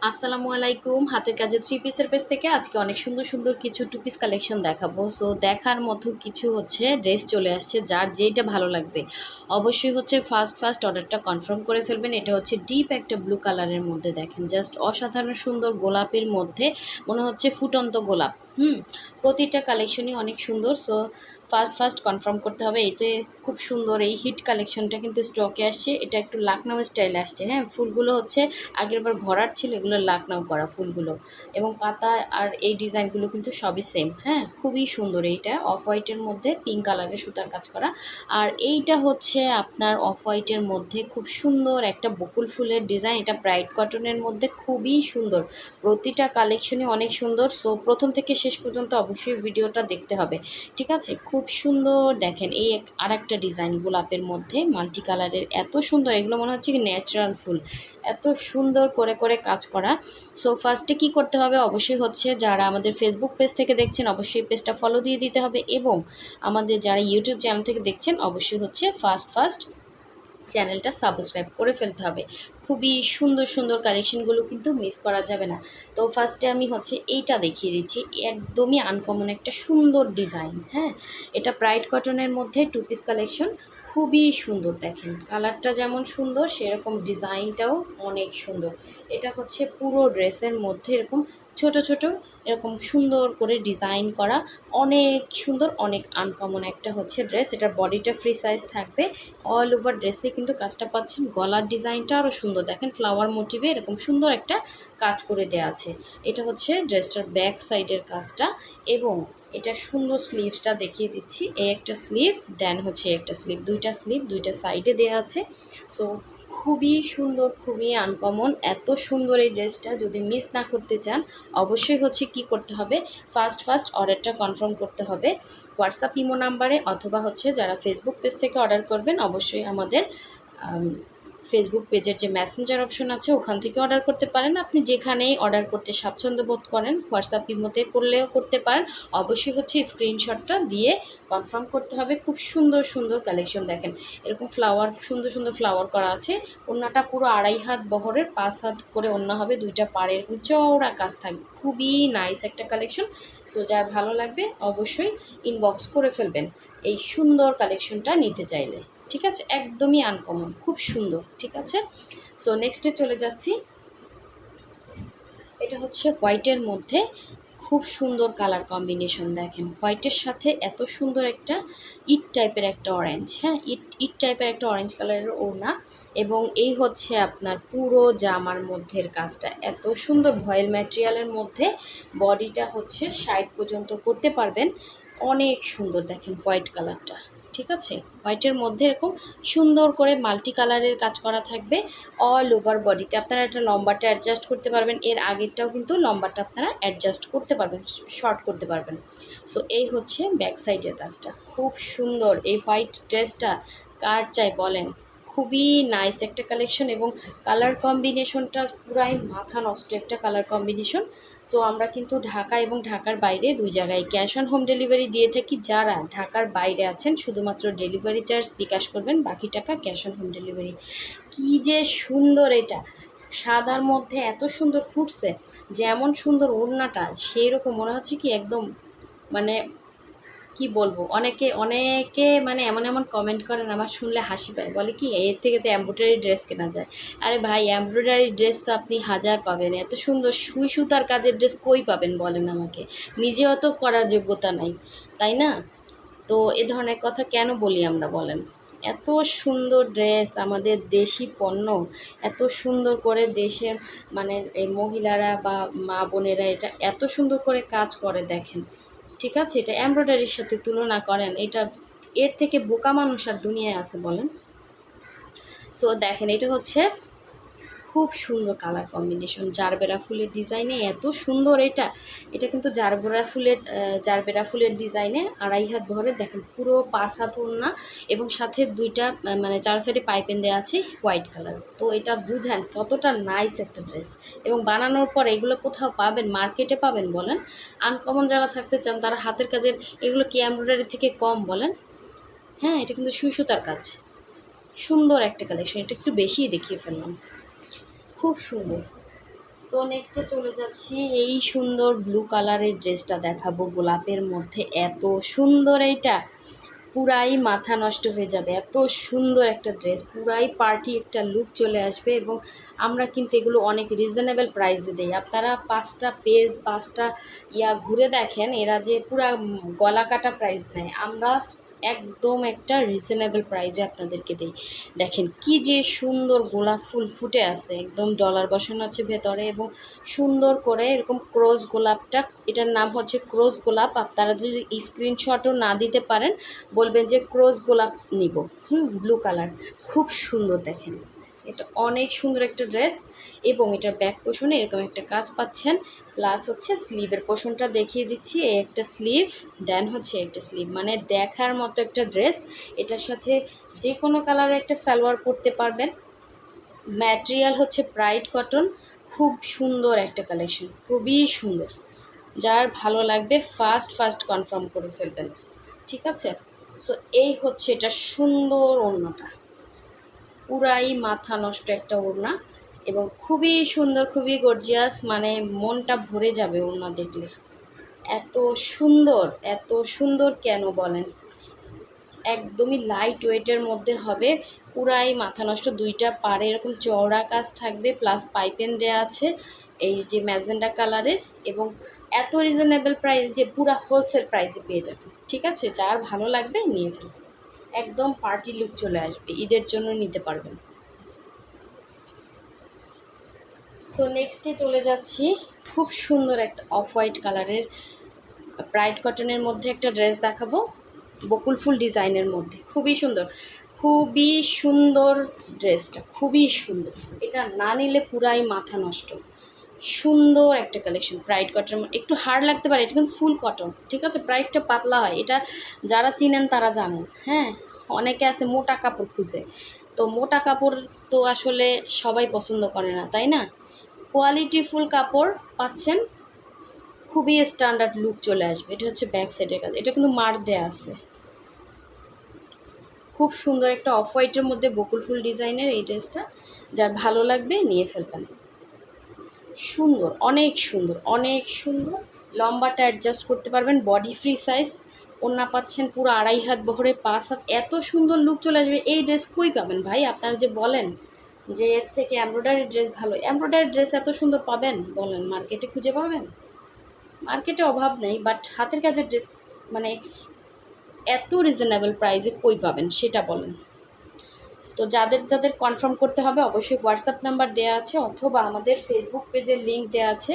আসসালামু আলাইকুম। হাতের কাজের থ্রি পিসের পেজ থেকে আজকে অনেক সুন্দর সুন্দর কিছু টু পিস কালেকশন দেখাবো। সো দেখার মতো কিছু হচ্ছে ড্রেস চলে আসছে, যার যেটা ভালো লাগবে অবশ্যই হচ্ছে ফার্স্ট অর্ডারটা কনফার্ম করে ফেলবেন। এটা হচ্ছে ডিপ একটা ব্লু কালারের মধ্যে, দেখেন জাস্ট অসাধারণ সুন্দর গোলাপের মধ্যে, মনে হচ্ছে ফুটন্ত গোলাপ। প্রতিটা কালেকশনই অনেক সুন্দর। সো ফার্স্ট কনফার্ম করতে হবে। এতে খুব সুন্দর এই হিট কালেকশনটা কিন্তু স্টকে আসছে। এটা একটু লাকনাউ স্টাইলে আসছে। হ্যাঁ, ফুলগুলো হচ্ছে আগের বার ভরাট ছিল, এগুলো লাকনাউ করা ফুলগুলো, এবং পাতা আর এই ডিজাইনগুলো কিন্তু সবই সেম। হ্যাঁ, খুবই সুন্দর। এইটা অফ হোয়াইটের মধ্যে পিঙ্ক কালারের সুতার কাজ করা, আর এইটা হচ্ছে আপনার অফ হোয়াইটের মধ্যে খুব সুন্দর একটা বকুল ফুলের ডিজাইন। এটা ব্রাইট কটনের মধ্যে খুবই সুন্দর। প্রতিটা কালেকশনই অনেক সুন্দর। সো প্রথম থেকে শেষ পর্যন্ত অবশ্যই ভিডিওটা দেখতে হবে, ঠিক আছে? খুব সুন্দর। দেখেন এই আর একটা ডিজাইন গোলাপের মধ্যে মাল্টি কালারের, এত সুন্দর। এগুলো মনে হচ্ছে কি ন্যাচারাল ফুল, এত সুন্দর করে করে কাজ করা। সো ফার্স্টে কি করতে হবে, অবশ্যই হচ্ছে যারা আমাদের ফেসবুক পেজ থেকে দেখছেন অবশ্যই পেজটা ফলো দিয়ে দিতে হবে, এবং আমাদের যারা ইউটিউব চ্যানেল থেকে দেখছেন অবশ্যই হচ্ছে ফার্স্ট চ্যানেলটা সাবস্ক্রাইব করে ফেলতে হবে। খুবই সুন্দর সুন্দর কালেকশনগুলো কিন্তু মিস করা যাবে না। তো ফার্স্টে আমি হচ্ছে এইটা দেখিয়ে দিচ্ছি, একদমই আনকমন একটা সুন্দর ডিজাইন। হ্যাঁ, এটা ব্রাইট কটনের মধ্যে টু পিস কালেকশন, খুবই সুন্দর। দেখেন কালারটা যেমন সুন্দর সেরকম ডিজাইনটাও অনেক সুন্দর। এটা হচ্ছে পুরো ড্রেসের মধ্যে এরকম ছোট ছোট এরকম সুন্দর করে ডিজাইন করা, অনেক সুন্দর, অনেক আনকমন একটা হচ্ছে ড্রেস। এটার বডিটা ফ্রি সাইজ থাকবে। অল ওভার ড্রেসে কিন্তু কাজটা পাচ্ছেন। গলার ডিজাইনটা আরও সুন্দর, দেখেন ফ্লাওয়ার মোটিভে এরকম সুন্দর একটা কাজ করে দেওয়া আছে। এটা হচ্ছে ড্রেসটার ব্যাক সাইডের কাজটা, এবং এটা সুন্দর স্লিভসটা দেখিয়ে দিচ্ছি। এই একটা স্লিভ, দেন হচ্ছে একটা স্লিভ, দুইটা স্লিভ দুইটা সাইডে দেওয়া আছে। সো খুবই সুন্দর, খুবই আনকমন। এত সুন্দর এই ড্রেসটা যদি মিস না করতে চান অবশ্যই হচ্ছে কি করতে হবে, ফার্স্ট অর্ডারটা কনফার্ম করতে হবে হোয়াটসঅ্যাপ ইমো নাম্বারে, অথবা হচ্ছে যারা ফেসবুক পেজ থেকে অর্ডার করবেন অবশ্যই আমাদের ফেসবুক পেজের যে মেসেঞ্জার অপশন আছে ওখান থেকে অর্ডার করতে পারেন। আপনি যেখানেই অর্ডার করতে স্বাচ্ছন্দ্য বোধ করেন, হোয়াটসঅ্যাপ ইমোতে করলেও করতে পারেন। অবশ্যই হচ্ছে স্ক্রিনশটটা দিয়ে কনফার্ম করতে হবে। খুব সুন্দর সুন্দর কালেকশন, দেখেন এরকম ফ্লাওয়ার, সুন্দর সুন্দর ফ্লাওয়ার করা আছে। ওড়নাটা পুরো 2.5 হাত বহরের, 5 হাত করে ওড়না হবে, দুইটা পাড়ে এরকম চওড়া কাজ থাকবে। খুবই নাইস একটা কালেকশন। সো যার ভালো লাগবে অবশ্যই ইনবক্স করে ফেলবেন এই সুন্দর কালেকশনটা নিতে চাইলে, ঠিক আছে? একদমই আনকমন, খুব সুন্দর, ঠিক আছে? সো নেক্সটে চলে যাচ্ছি। এটা হচ্ছে হোয়াইটের মধ্যে খুব সুন্দর কালার কম্বিনেশন। দেখেন হোয়াইটের সাথে এত সুন্দর একটা ইট টাইপের একটা অরেঞ্জ, হ্যাঁ ইট টাইপের একটা অরেঞ্জ কালারের ওড়না, এবং এই হচ্ছে আপনার পুরো জামার মধ্যের কাজটা এত সুন্দর ভয়েল ম্যাটেরিয়ালের মধ্যে। বডিটা হচ্ছে 60 পর্যন্ত করতে পারবেন, অনেক সুন্দর। দেখেন হোয়াইট কালারটা, ঠিক আছে? হোয়াইটের মধ্যে এরকম সুন্দর করে মাল্টি কালারের কাজ করা থাকবে অল ওভার বডিতে। আপনারা একটা লম্বাটা অ্যাডজাস্ট করতে পারবেন, এর আগেরটাও কিন্তু লম্বাটা আপনারা অ্যাডজাস্ট করতে পারবেন, শর্ট করতে পারবেন। সো এই হচ্ছে ব্যাক সাইডের কাজটা, খুব সুন্দর। এই হোয়াইট ড্রেসটা কার চাই বলেন? খুবই নাইস একটা কালেকশন, এবং কালার কম্বিনেশনটা পুরাই মাথা নষ্ট একটা কালার কম্বিনেশন। সো আমরা কিন্তু ঢাকা এবং ঢাকার বাইরে দুই জায়গায় ক্যাশ অন হোম ডেলিভারি দিয়ে থাকি। যারা ঢাকার বাইরে আছেন শুধুমাত্র ডেলিভারি চার্জ বিকাশ করবেন, বাকি টাকা ক্যাশ অন হোম ডেলিভারি। কী যে সুন্দর এটা, সাদার মধ্যে এত সুন্দর ফুটছে, যেমন সুন্দর ওড়নাটা সেই রকম মনে হচ্ছে কি একদম, মানে কি বলবো, অনেকে অনেকে মানে এমন এমন কমেন্ট করেন, আমার শুনলে হাসি পায়। বলে কি এর থেকে তো এমব্রয়ডারি ড্রেস কেনা যায়। আরে ভাই, এমব্রয়ডারি ড্রেস তো আপনি হাজার পাবেন, এত সুন্দর সুই সুতার কাজের ড্রেস কই পাবেন বলেন আমাকে? নিজেও তো করার যোগ্যতা নাই, তাই না? তো এ ধরনের কথা কেন বলি আমরা বলেন? এত সুন্দর ড্রেস, আমাদের দেশি পণ্য, এত সুন্দর করে দেশের মানে এই মহিলারা বা মা বোনেরা এটা এত সুন্দর করে কাজ করে, দেখেন, ঠিক আছে? এটা এমব্রয়ডারির সাথে তুলনা করেন, এটা এর থেকে বোকা মানুষ আর দুনিয়ায় আছে বলেন? সো দেখেন এটা হচ্ছে খুব সুন্দর কালার কম্বিনেশন, জারবেরা ফুলের ডিজাইনে এত সুন্দর। এটা এটা কিন্তু জারবেরা ফুলের ডিজাইনে 2.5 হাত ভরে, দেখেন পুরো 5 হাত ওড়না, এবং সাথে দুইটা মানে চার সাইডে পাইপেন দেওয়া আছে হোয়াইট কালার। তো এটা বুঝেন কতটা নাইস একটা ড্রেস, এবং বানানোর পর এগুলো কোথাও পাবেন, মার্কেটে পাবেন বলেন? আনকমন যারা থাকতে চান তারা হাতের কাজের, এগুলো কি এমব্রয়ডারি থেকে কম বলেন? হ্যাঁ, এটা কিন্তু সুই সুতার কাজ, সুন্দর একটা কালেকশন। এটা একটু বেশিই দেখিয়ে ফেললাম, খুব সুন্দর। সো নেক্সটে চলে যাচ্ছি, এই সুন্দর ব্লু কালারের ড্রেসটা দেখাবো গোলাপের মধ্যে। এত সুন্দর এইটা, পুরাই মাথা নষ্ট হয়ে যাবে। এত সুন্দর একটা ড্রেস, পুরাই পার্টি একটা লুক চলে আসবে। এবং আমরা কিন্তু এগুলো অনেক রিজনেবল প্রাইসে দেই। আপনারা 5টা পেজ 5টা ঘুরে দেখেন, এরা যে পুরা গলা কাটা প্রাইস নেয়, আমরা একদম একটা রিজনেবল প্রাইসে আপনাদেরকে দেই। দেখেন কি যে সুন্দর গোলাপ ফুল ফুটে আছে, একদম ডলার বসানো আছে ভেতরে, এবং সুন্দর করে এরকম ক্রোজ গোলাপটা, এটার নাম হচ্ছে ক্রোজ গোলাপ। আপনারা যদি স্ক্রিনশটও না দিতে পারেন, বলবেন যে ক্রোজ গোলাপ নিব, ব্লু কালার, খুব সুন্দর। দেখেন এটা অনেক সুন্দর একটা ড্রেস, এবং এটার ব্যাক পোষণে এরকম একটা কাজ পাচ্ছেন। প্লাস হচ্ছে স্লিভের পোষণটা দেখিয়ে দিচ্ছি, এই একটা স্লিভ, দেন হচ্ছে একটা স্লিভ, মানে দেখার মতো একটা ড্রেস। এটার সাথে যে কোনো কালারের একটা সালোয়ার পরতে পারবেন। ম্যাটেরিয়াল হচ্ছে ব্রাইট কটন, খুব সুন্দর একটা কালেকশন, খুবই সুন্দর। যার ভালো লাগবে ফার্স্ট কনফার্ম করে ফেলবেন, ঠিক আছে? সো এই হচ্ছে এটা সুন্দর ওড়নাটা, পুরাই মাথা নষ্ট একটা ওড়না, এবং খুবই সুন্দর, খুবই গর্জিয়াস, মানে মনটা ভরে যাবে ওড়না দেখলে। এত সুন্দর, এত সুন্দর কেন বলেন? একদমই লাইট ওয়েটের মধ্যে হবে, পুরাই মাথা নষ্ট। দুইটা পাড়ে এরকম চওড়া কাজ থাকবে, প্লাস পাইপেন দেওয়া আছে এই যে ম্যাজেন্ডা কালারের, এবং এত রিজনেবল প্রাইস যে পুরা হোলসেল প্রাইসে পেয়ে যাবেন, ঠিক আছে? যার ভালো লাগবে নিয়ে ফেলবেন, একদম পার্টি লুক চলে আসবে, ঈদের জন্য নিতে পারবেন। সো নেক্সটে চলে যাচ্ছি, খুব সুন্দর একটা অফ হোয়াইট কালারের ব্রাইট কটনের মধ্যে একটা ড্রেস দেখাবো, বকুল ফুল ডিজাইনের মধ্যে, খুবই সুন্দর, খুবই সুন্দর ড্রেসটা, খুবই সুন্দর। এটা না নিলে পুরাই মাথা নষ্ট। সুন্দর একটা কালেকশন, ব্রাইট কটন, একটু হার্ড লাগতে পারে, এটা কিন্তু ফুল কটন, ঠিক আছে? ব্রাইটটা পাতলা হয়, এটা যারা চিনেন তারা জানেন। হ্যাঁ, অনেকে আছে মোটা কাপড় খুঁজে, তো মোটা কাপড় তো আসলে সবাই পছন্দ করে না, তাই না? কোয়ালিটিফুল কাপড় পাচ্ছেন, খুবই স্ট্যান্ডার্ড লুক চলে আসবে। এটা হচ্ছে ব্যাক সাইডের কাজ, এটা কিন্তু মার দেয়া আছে। খুব সুন্দর একটা অফ হোয়াইটের মধ্যে বকুল ফুল ডিজাইনের এই ড্রেসটা, যার ভালো লাগবে নিয়ে ফেলবেন। সুন্দর, অনেক সুন্দর, অনেক সুন্দর। লম্বাটা অ্যাডজাস্ট করতে পারবেন, বডি ফ্রি সাইজ, ওড়না পাচ্ছেন পুরো 2.5 হাত বহরে, 5 হাত, এত সুন্দর লুক চলে আসবে। এই ড্রেস কই পাবেন ভাই? আপনারা যে বলেন যে এর থেকে এমব্রয়ডারি ড্রেস ভালো, এমব্রয়ডারি ড্রেস এত সুন্দর পাবেন বলেন? মার্কেটে খুঁজে পাবেন? মার্কেটে অভাব নেই, বাট হাতের কাজের ড্রেস মানে এত রিজনেবল প্রাইসে কই পাবেন সেটা বলেন। তো যাদের যাদের কনফার্ম করতে হবে, অবশ্যই হোয়াটসঅ্যাপ নাম্বার দেওয়া আছে, অথবা আমাদের ফেসবুক পেজের লিঙ্ক দেওয়া আছে,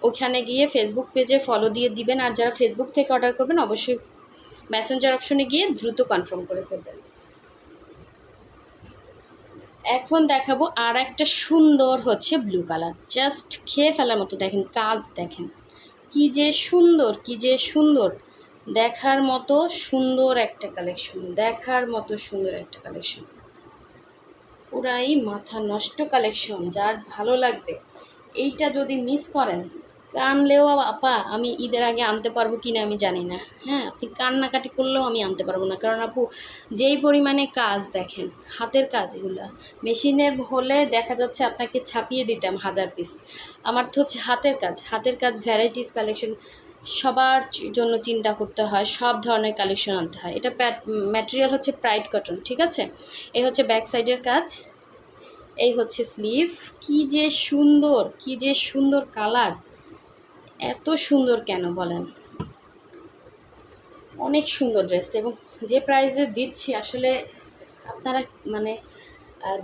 ওখানে গিয়ে ফেসবুক পেজে ফলো দিয়ে দিবেন। আর যারা ফেসবুক থেকে অর্ডার করবেন, অবশ্যই মেসেঞ্জার অপশনে গিয়ে দ্রুত কনফার্ম করে ফেলবেন। এখন দেখাবো আর একটা সুন্দর হচ্ছে ব্লু কালার, জাস্ট খেয়ে ফেলার মতো। দেখেন কাজ, দেখেন কি যে সুন্দর, কি যে সুন্দর, দেখার মতো সুন্দর একটা কালেকশন, দেখার মতো সুন্দর একটা কালেকশন, পুরাই মাথা নষ্ট কালেকশন। যার ভালো লাগবে, এইটা যদি মিস করেন, কানলেও আপা আমি ঈদের আগে আনতে পারবো কি না আমি জানি না। হ্যাঁ, আপনি কান্নাকাটি করলেও আমি আনতে পারবো না, কারণ আপু যেই পরিমাণে কাজ, দেখেন হাতের কাজ, এগুলো মেশিনের হলে দেখা যাচ্ছে আপনাকে ছাপিয়ে দিতাম 1000 পিস। আমার তো হচ্ছে হাতের কাজ, হাতের কাজ, ভ্যারাইটিস কালেকশন, সবার জন্য চিন্তা করতে হয়, সব ধরনের কালেকশন আনতে হয়। এটা ম্যাটেরিয়াল হচ্ছে ব্রাইট কটন, ঠিক আছে? এই হচ্ছে ব্যাক সাইডের কাজ, এই হচ্ছে স্লিভ। কি যে সুন্দর, কি যে সুন্দর কালার, এত সুন্দর কেন বলেন? অনেক সুন্দর ড্রেসটা, এবং যে প্রাইসে দিচ্ছি আসলে আপনারা মানে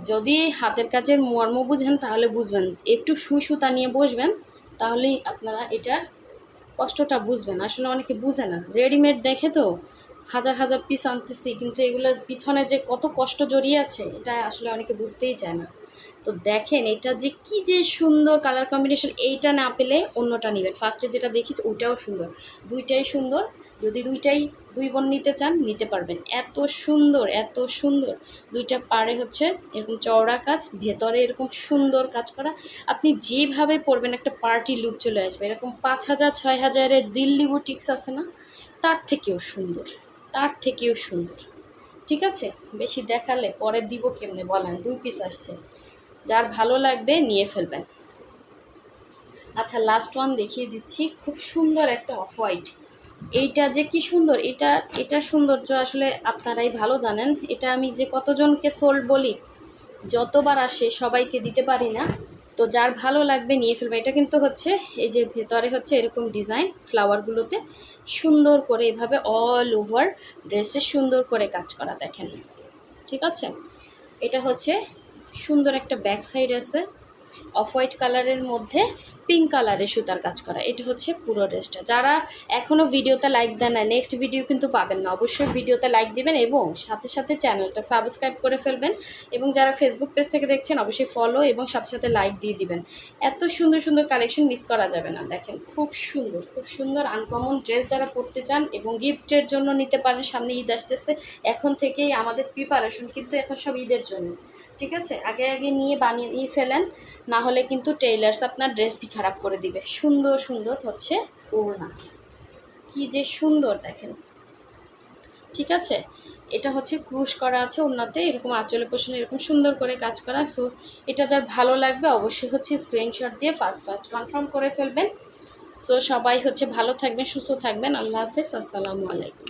যদি হাতের কাজের মর্ম বুঝেন তাহলে বুঝবেন, একটু সুই সুতা নিয়ে বসবেন, তাহলেই আপনারা এটার কষ্টটা বুঝবেন। আসলে অনেকে বুঝে না, রেডিমেড দেখে তো হাজার হাজার পিস আনতেছি, কিন্তু এগুলোর পিছনে যে কত কষ্ট জড়িয়ে আছে এটা আসলে অনেকে বুঝতেই চায় না। তো দেখেন এটা যে কি যে সুন্দর কালার কম্বিনেশন, এইটা না পেলে অন্যটা নেবেন। ফার্স্টে যেটা দেখি ওইটাও সুন্দর, দুইটাই সুন্দর। যদি দুই বোন নিতে চান নিতে পারবেন, এত সুন্দর, এত সুন্দর। দুইটা পাড়ে হচ্ছে এরকম চওড়া কাজ, ভেতরে এরকম সুন্দর কাজ করা। আপনি যেভাবে পরবেন একটা পার্টি লুক চলে আসবে। এরকম 5000 6000-এর দিল্লি বুটিক্স আছে না, তার থেকেও সুন্দর, তার থেকেও সুন্দর, ঠিক আছে? বেশি দেখালে পরে দিব কেমনে বলেন? 2 পিস আসছে, যার ভালো লাগবে নিয়ে ফেলবেন। আচ্ছা, লাস্ট ওয়ান দেখিয়ে দিচ্ছি, খুব সুন্দর একটা অফ হোয়াইট। এইটা যে কি সুন্দর, এটার সৌন্দর্য আসলে আপনারাই ভালো জানেন। এটা আমি যে কতজনকে সোল্ড বলি, যতবার আসে সবাইকে দিতে পারি না। তো যার ভালো লাগবে নিয়ে ফেলবে। এটা কিন্তু হচ্ছে এই যে ভেতরে হচ্ছে এরকম ডিজাইন ফ্লাওয়ারগুলোতে সুন্দর করে এভাবে অল ওভার ড্রেসে সুন্দর করে কাজ করা, দেখেন। ঠিক আছে, এটা হচ্ছে সুন্দর একটা ব্যাক সাইড আছে, অফ হোয়াইট কালারের মধ্যে পিঙ্ক কালারের সুতার কাজ করা। এটা হচ্ছে পুরো ড্রেসটা। যারা এখনও ভিডিওতে লাইক দেন না, নেক্সট ভিডিও কিন্তু পাবেন না। অবশ্যই ভিডিওতে লাইক দিবেন এবং সাথে সাথে চ্যানেলটা সাবস্ক্রাইব করে ফেলবেন। এবং যারা ফেসবুক পেজ থেকে দেখছেন অবশ্যই ফলো এবং সাথে সাথে লাইক দিয়ে দিবেন। এত সুন্দর সুন্দর কালেকশন মিস করা যাবে না। দেখেন, খুব সুন্দর খুব সুন্দর আনকমন ড্রেস যারা পরতে চান এবং গিফটের জন্য নিতে পারেন। সামনে ঈদ আসতেছে, এখন থেকেই আমাদের প্রিপারেশন কিন্তু এখন সব ঈদের জন্য। ঠিক আছে, আগে আগে নিয়ে বানিয়ে ফেলেন, না হলে কিন্তু টেইলার্স আপনার ড্রেসটি খারাপ করে দিবে। সুন্দর সুন্দর হচ্ছে ওড়না, কি যে সুন্দর দেখেন। ঠিক আছে, এটা হচ্ছে ক্রুশ করা আছে ওড়নাতে, এরকম আঁচলে পোষণে এরকম সুন্দর করে কাজ করা। সো এটা যার ভালো লাগবে অবশ্যই হচ্ছে স্ক্রিনশট দিয়ে ফার্স্ট কনফার্ম করে ফেলবেন। সো সবাই হচ্ছে ভালো থাকবেন, সুস্থ থাকবেন। আল্লাহ হাফেজ, আসসালামু আলাইকুম।